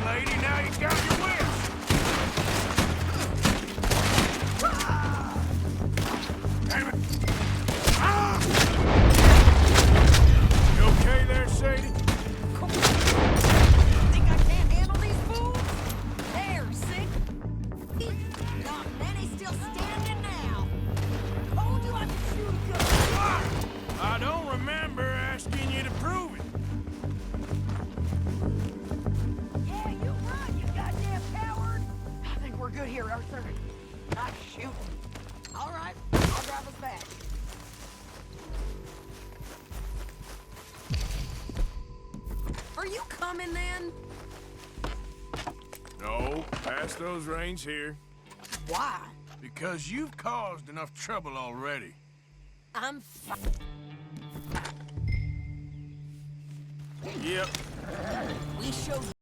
lady. Now you got your wish. Damn it. Ah! You okay there, Sadie? Think I can't handle these fools? There, sick. Not many still standing now. Told you I could shoot a gun. I don't remember asking you to prove it. Yeah, you run, you goddamn coward. I think we're good here, Arthur. Not shooting. All right, I'll drive us back. Are you coming then? No, pass those reins here. Why? Because you've caused enough trouble already. I'm Yep. We showed